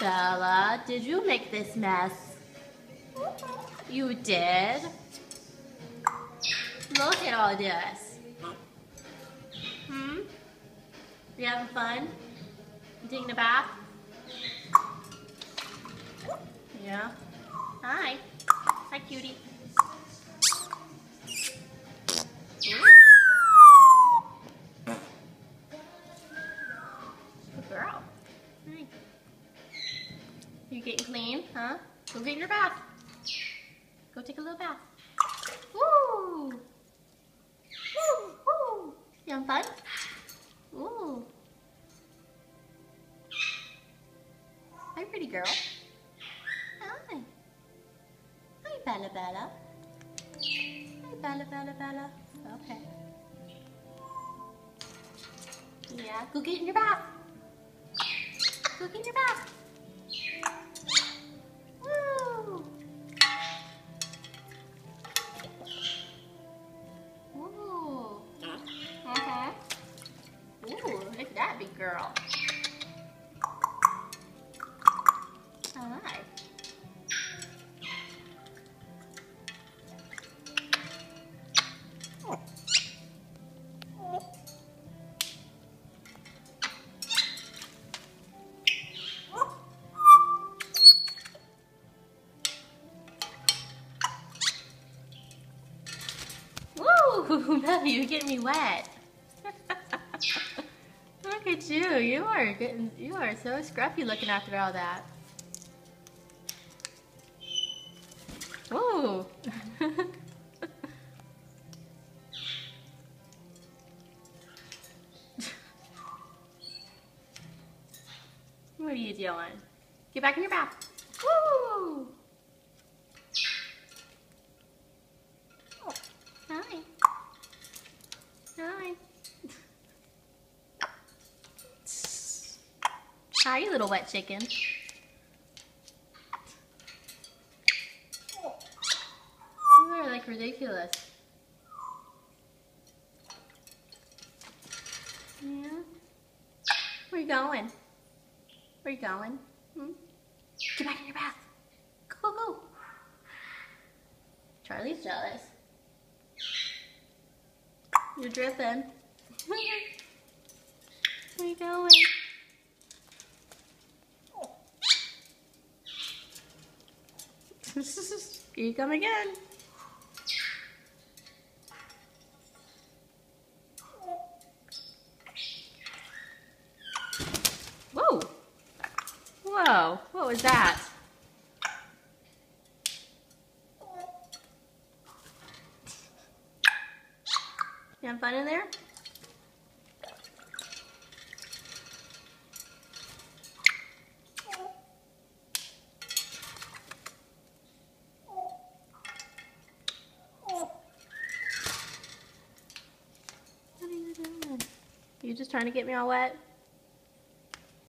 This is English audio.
Bella, did you make this mess? You did? Look at all this. You having fun? You taking a bath? Yeah. Hi. Hi, cutie. Ooh. Good girl. Hi. You getting clean, huh? Go get in your bath. Go take a little bath. Woo! Woo! Woo! You having fun? Ooh. Hi, pretty girl. Hi. Hi, Bella Bella. Hi, Bella Bella Bella. Okay. Yeah, go get in your bath. Go get in your bath. Woo! Ooh. Ooh, look at that big girl. Hi. Woo! Bella, you're getting me wet. Look at you. You are so scruffy looking after all that. Whoa. What are you doing? Get back in your bath. Woo! Oh, hi. Hi. Hi, you little wet chicken. You are like ridiculous. Yeah. Where you going? Where you going? Get back in your bath. Go, go, go. Charlie's jealous. You're dripping. Where you going? Here you come again. Whoa. Whoa. What was that? You having fun in there? What are you doing? You just trying to get me all wet?